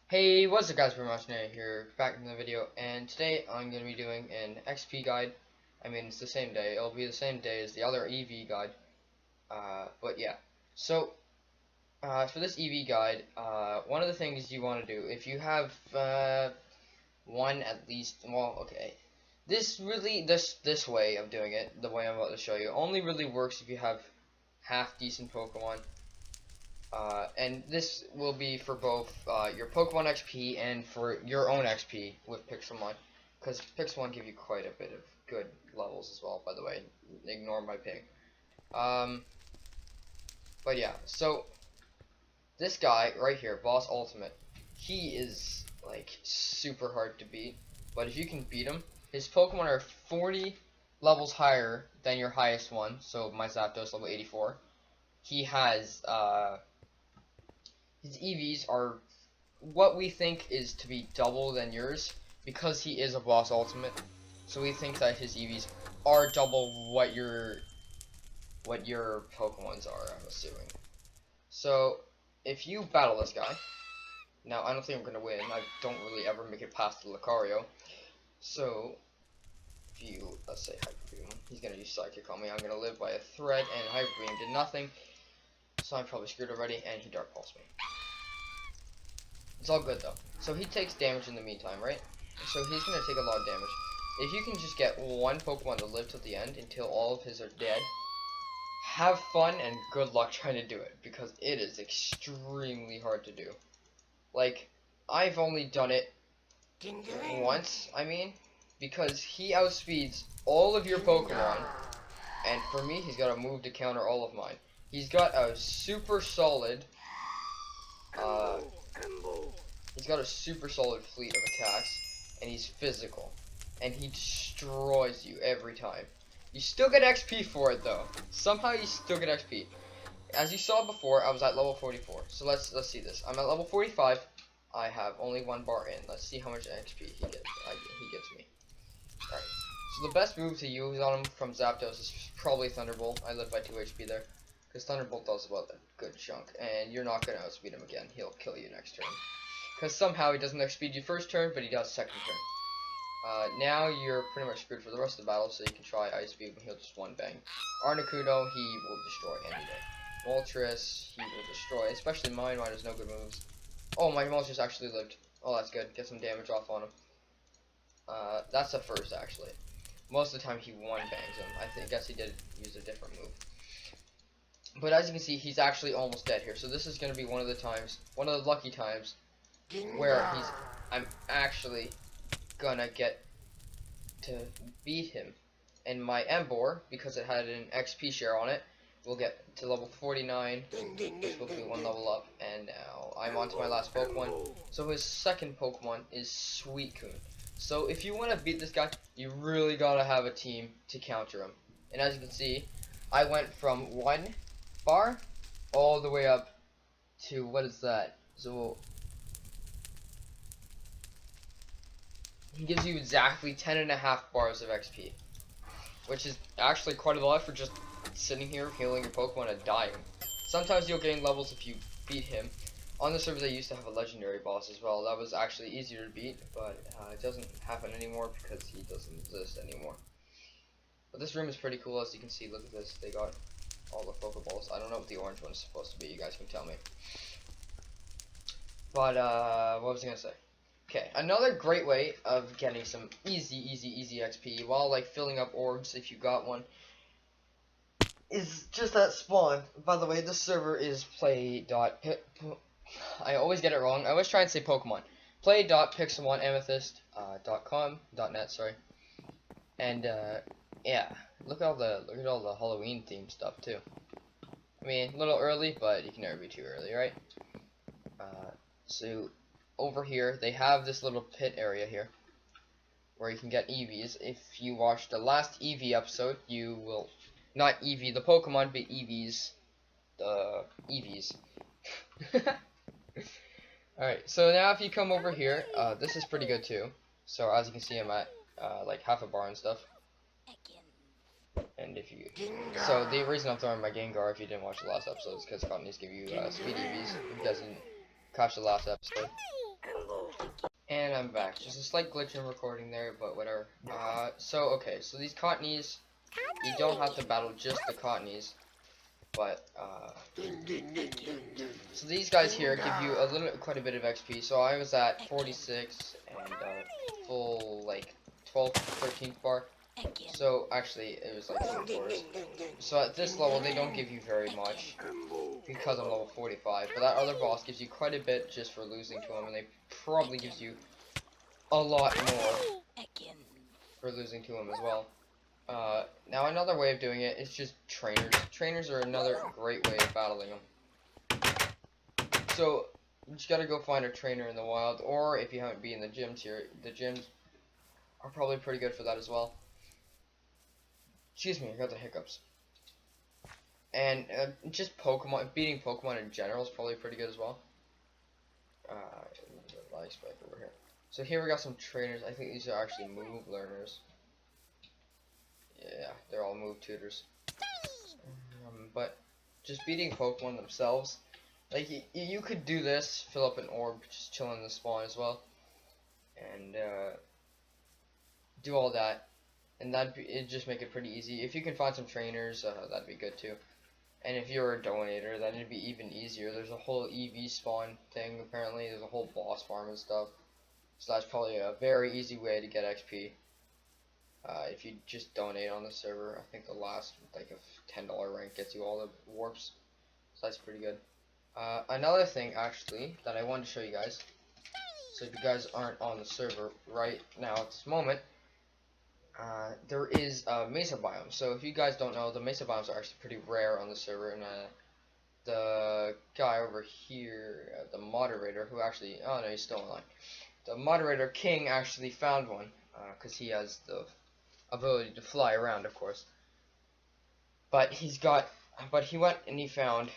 Hey, what's up guys, Pixelmon here, back in the video, and today I'm going to be doing an XP guide. I mean, it's the same day, it'll be the same day as the other EV guide, but yeah. So, for this EV guide, one of the things you want to do, if you have, one at least, well, okay. This way of doing it, the way I'm about to show you, only really works if you have half decent Pokemon. And this will be for both your Pokemon XP and for your own XP with Pixelmon, because Pixelmon give you quite a bit of good levels as well, by the way. Ignore my ping. Um, but yeah, so this guy right here, Boss Ultimate, he is like super hard to beat, but if you can beat him, his Pokemon are 40 levels higher than your highest one, so my Zapdos level 84. He has his EVs are what we think is to be double than yours because he is a boss ultimate. So we think that his EVs are double what your Pokemon's are, I'm assuming. So if you battle this guy, now I don't think I'm gonna win. I don't really ever make it past the Lucario. So if you let's say Hyper Beam, he's gonna use Psychic on me. I'm gonna live by a thread, and Hyper Beam did nothing. So I'm probably screwed already, and he Dark Pulse me. It's all good though. So he takes damage in the meantime, right? So he's gonna take a lot of damage. If you can just get one Pokemon to live till the end until all of his are dead, have fun and good luck trying to do it, because it is extremely hard to do. Like, I've only done it once, I mean, because he outspeeds all of your Pokemon, and for me, he's got a move to counter all of mine. He's got a super solid, he's got a super solid fleet of attacks, and he's physical, and he destroys you every time. You still get XP for it though. Somehow you still get XP. As you saw before, I was at level 44. So let's see this. I'm at level 45. I have only one bar in. Let's see how much XP he gets. He gives me. Alright. So the best move to use on him from Zapdos is probably Thunderbolt. I live by 2 HP there. Because Thunderbolt does about a good chunk. And you're not going to outspeed him again. He'll kill you next turn. Because somehow he doesn't outspeed you first turn, but he does second turn. Now you're pretty much screwed for the rest of the battle, so you can try Ice Beam, and he'll just one bang. Articuno, he will destroy any day. Moltres, he will destroy, especially mine. Mine has no good moves. Oh, my Moltres actually lived. Oh, that's good. Get some damage off on him. That's the first, actually. Most of the time, he one bangs him. I guess he did use a different move. But as you can see, he's actually almost dead here. So this is going to be one of the lucky times, where I'm actually gonna get to beat him. And my Emboar, because it had an XP share on it, will get to level 49, which will be one level up. And now I'm on to my last Pokemon. So his second Pokemon is Suicune. So if you want to beat this guy, you really gotta have a team to counter him. And as you can see, I went from 1 bar all the way up to, what is that? So he gives you exactly 10.5 bars of XP, which is actually quite a lot for just sitting here healing your Pokemon and dying. Sometimes you'll gain levels if you beat him. On the servers I used to have a legendary boss as well. That was actually easier to beat, but it doesn't happen anymore because he doesn't exist anymore. But this room is pretty cool, as you can see. Look at this. They got all the Pokeballs. I don't know what the orange one is supposed to be. You guys can tell me. But what was I gonna say? Okay, another great way of getting some easy XP while like filling up orbs if you got one is just at spawn. By the way, this server is I always get it wrong. I always try and say Pokemon. Play.pixelmonamethyst.com.net, sorry. And yeah, look at all the Halloween themed stuff too. I mean, a little early, but you can never be too early, right? So over here, they have this little pit area here where you can get EVs. If you watched the last EV episode, you will not EV the Pokemon, but EVs the EVs. Alright, so now if you come over here, this is pretty good too. So as you can see, I'm at like half a bar and stuff. And if you, so the reason I'm throwing my Gengar, if you didn't watch the last episode, is because companies give you speed EVs. If you guys didn't catch the last episode. And I'm back. Just a slight glitch in recording there, but whatever. Okay, so these Cottonies, you don't have to battle just the Cottonies, but, so these guys here give you quite a bit of XP. So I was at 46 and, full, like, 12th, 13th bar. So, actually, it was like 3/4. So at this level, they don't give you very much, because I'm level 45, but that other boss gives you quite a bit just for losing to him, and they probably gives you a lot more for losing to him as well. Now another way of doing it is just trainers. Trainers are another great way of battling them. So, you just gotta go find a trainer in the wild, or if you haven't been in the gyms here, the gyms are probably pretty good for that as well. Excuse me, I got the hiccups. And just Pokemon, beating Pokemon in general is probably pretty good as well. Lag spike over here. So here we got some trainers. I think these are actually move learners. Yeah, they're all move tutors. But just beating Pokemon themselves, like you could do this, fill up an orb, just chill in the spawn as well, and do all that, and it'd just make it pretty easy. If you can find some trainers, that'd be good too. And if you're a donator, then it'd be even easier. There's a whole EV spawn thing apparently. There's a whole boss farm and stuff. So that's probably a very easy way to get XP. If you just donate on the server, I think the last like a $10 rank gets you all the warps. So that's pretty good. Another thing actually that I wanted to show you guys. So if you guys aren't on the server right now at this moment, there is a mesa biome. So if you guys don't know, the mesa biomes are actually pretty rare on the server, and the guy over here, the moderator, who actually, oh no, he's still online. The moderator King actually found one, because he has the ability to fly around, of course. But he went and he found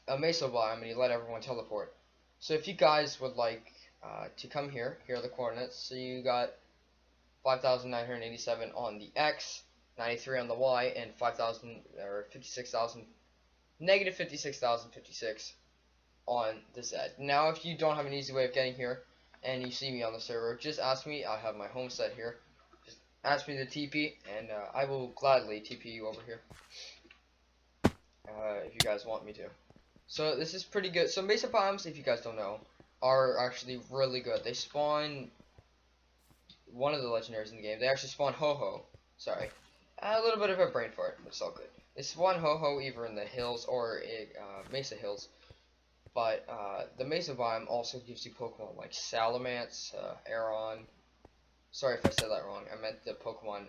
a mesa biome, and he let everyone teleport. So if you guys would like to come here are the coordinates. So you got 5,987 on the X, 93 on the Y, and 5,000 or 56,000, negative 56,056 on the Z. Now, if you don't have an easy way of getting here, and you see me on the server, just ask me. I have my home set here. Just ask me to TP, and I will gladly TP you over here. If you guys want me to. So this is pretty good. So mesa biomes, if you guys don't know, are actually really good. They spawn one of the legendaries in the game. They actually spawn Ho-Ho. Sorry. A little bit of a brain fart, but it's all good. They spawn Ho-Ho either in the hills or Mesa Hills. But the Mesa biome also gives you Pokemon like Salamence, Aeron. Sorry if I said that wrong. I meant the Pokemon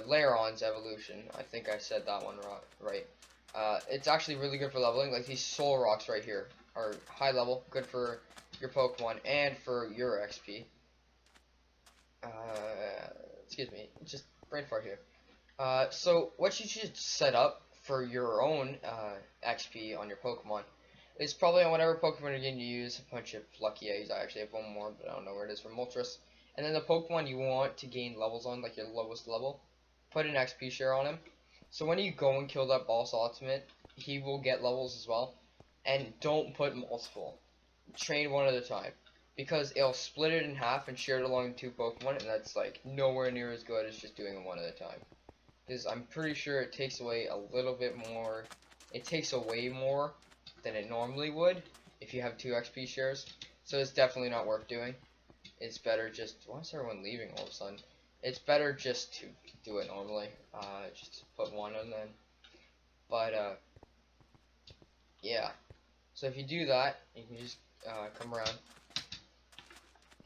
Lairon's evolution. I think I said that one right. It's actually really good for leveling. Like these Soul Rocks right here are high level, good for your Pokemon and for your XP. Excuse me, just brain fart here. So what you should set up for your own XP on your Pokemon is probably on whatever Pokemon you're going to use. A bunch of lucky eggs. I actually have one more, but I don't know where it is from Moltres. And then the Pokemon you want to gain levels on, like your lowest level, put an XP share on him. So when you go and kill that boss ultimate, he will get levels as well. And don't put multiple. Train one at a time. Because it'll split it in half and share it along two Pokemon, and that's like nowhere near as good as just doing it one at a time. Because I'm pretty sure it takes away a little bit more. It takes away more than it normally would if you have two XP shares. So it's definitely not worth doing. It's better just. Why is everyone leaving all of a sudden? It's better just to do it normally. Just put one and then. But yeah. So if you do that, you can just come around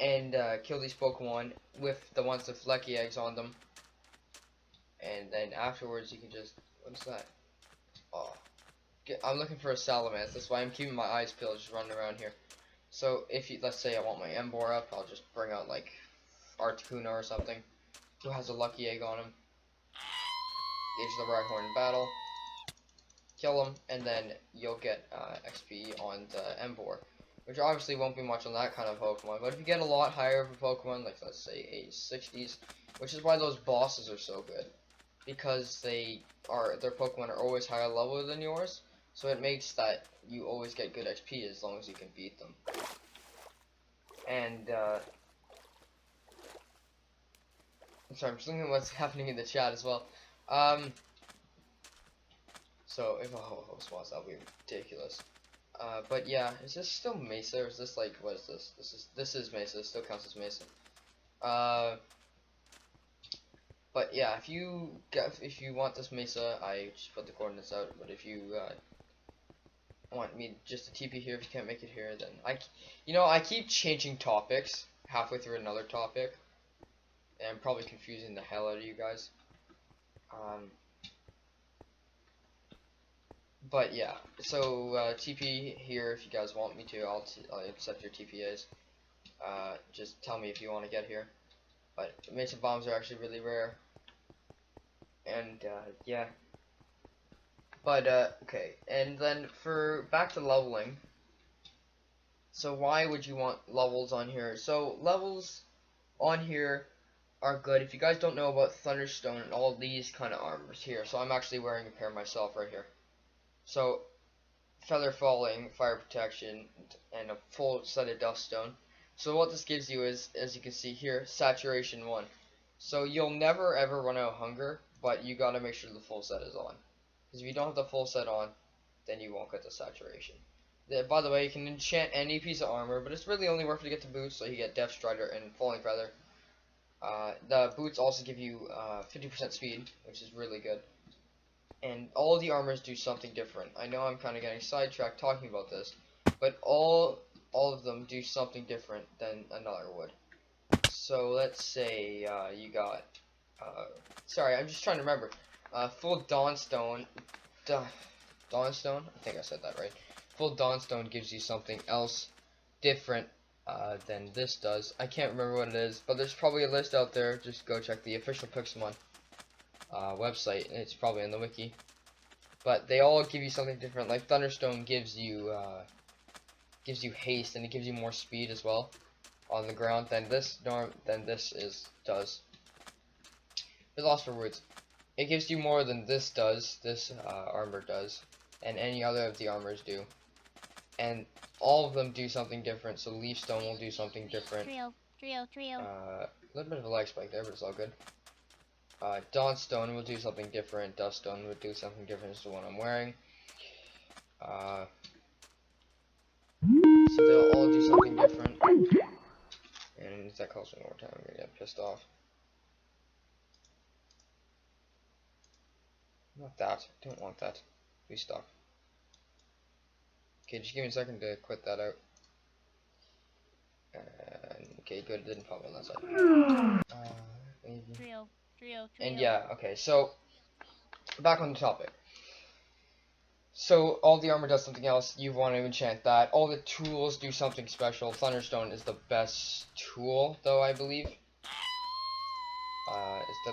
and kill these Pokemon with the ones with lucky eggs on them. And then afterwards you can just, what is that? Oh, I'm looking for a Salamence. That's why I'm keeping my eyes peeled, just running around here. So if you, let's say I want my Emboar up, I'll just bring out like Articuno or something, who has a lucky egg on him. Gauge the Rhyhorn in battle, kill him, and then you'll get XP on the Emboar. Which obviously won't be much on that kind of Pokemon, but if you get a lot higher of a Pokemon, like let's say a 60s, which is why those bosses are so good. Because their Pokemon are always higher level than yours, So it makes that you always get good XP as long as you can beat them. And I'm sorry, I'm just looking at what's happening in the chat as well. So if a host wants, that'll be ridiculous. But yeah, is this still Mesa or is this like, what is this? This is Mesa. It still counts as Mesa. But yeah, if you want this Mesa, I just put the coordinates out. But if you want me just to TP here, if you can't make it here, then I keep changing topics halfway through another topic, and I'm probably confusing the hell out of you guys. But yeah, so TP here if you guys want me to. I'll accept your TPAs. Just tell me if you want to get here. But Mesa bombs are actually really rare. And yeah. But okay, and then for back to leveling. So why would you want levels on here? So levels on here are good. If you guys don't know about Thunderstone and all these kind of armors here, so I'm actually wearing a pair myself right here. So feather falling, fire protection, and a full set of duststone. So what this gives you is, as you can see here, saturation 1. So you'll never ever run out of hunger, but you gotta make sure the full set is on. Because if you don't have the full set on, then you won't get the saturation. By the way, you can enchant any piece of armor, but it's really only worth it to get the boots, so you get Death Strider and Falling Feather. The boots also give you 50% speed, which is really good. And all the armors do something different. I know I'm kind of getting sidetracked talking about this, but all of them do something different than another would. So let's say you got, sorry, I'm just trying to remember. Full Dawnstone, Dawnstone. I think I said that right. Full Dawnstone gives you something else different than this does. I can't remember what it is, but there's probably a list out there. Just go check the official Pixelmon website, and it's probably in the wiki. But they all give you something different. Like Thunderstone gives you haste, and it gives you more speed as well on the ground than this does. We lost for words. It gives you more than this does. This armor does, and any other of the armors do. And all of them do something different. So Leafstone will do something different. Trio. A little bit of a lag spike there, but it's all good. Dawnstone will do something different. Duststone would do something different as the one I'm wearing. So they'll all do something different. And if that calls me one more time, I'm gonna get pissed off. Not that. I don't want that. Please stop. Okay, just give me a second to quit that out. Okay, good. It didn't pop on that side. Maybe. Trio. And yeah, okay, so back on the topic. So all the armor does something else. You want to enchant that. All the tools do something special. Thunderstone is the best tool, though, I believe. It's the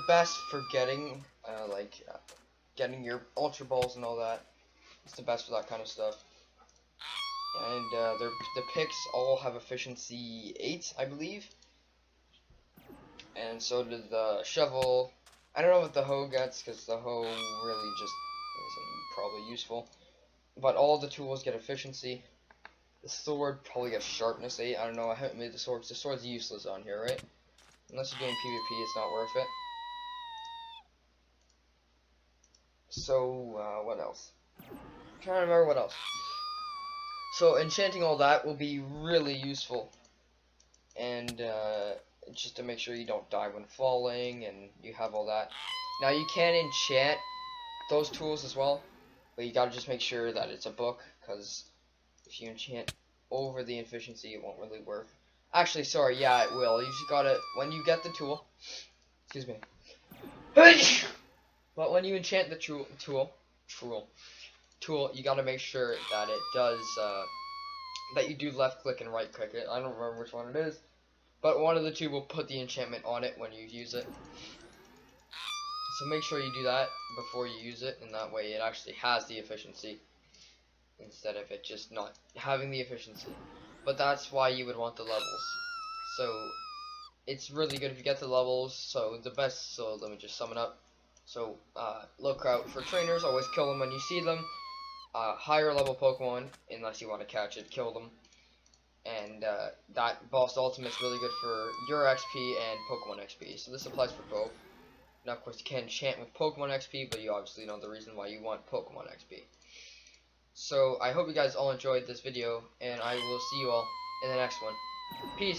best for getting getting your ultra balls and all that. It's the best for that kind of stuff. And the picks all have efficiency 8, I believe. And so did the shovel. I don't know what the hoe gets, because the hoe really just isn't probably useful. But all the tools get efficiency. The sword probably gets sharpness 8. I don't know, I haven't made the sword, because the sword's useless on here, right? Unless you're doing PvP, it's not worth it. So, what else? I'm trying to remember what else. So, enchanting all that will be really useful. And, just to make sure you don't die when falling, and you have all that. Now, you can enchant those tools as well, but you gotta just make sure that it's a book, because if you enchant over the efficiency, it won't really work. Actually, sorry, yeah, it will. You just gotta, when you get the tool, excuse me. But when you enchant the tool, you gotta make sure that it does, that you do left click and right click it. I don't remember which one it is, but one of the two will put the enchantment on it when you use it. So make sure you do that before you use it, and that way it actually has the efficiency, instead of it just not having the efficiency. But that's why you would want the levels. So it's really good if you get the levels. So let me just sum it up. So look out for trainers. Always kill them when you see them. Higher level Pokemon, unless you want to catch it, kill them. And that boss ultimate is really good for your XP and Pokemon XP. So this applies for both. Now, of course, you can enchant with Pokemon XP, but you obviously know the reason why you want Pokemon XP. So I hope you guys all enjoyed this video, and I will see you all in the next one. Peace.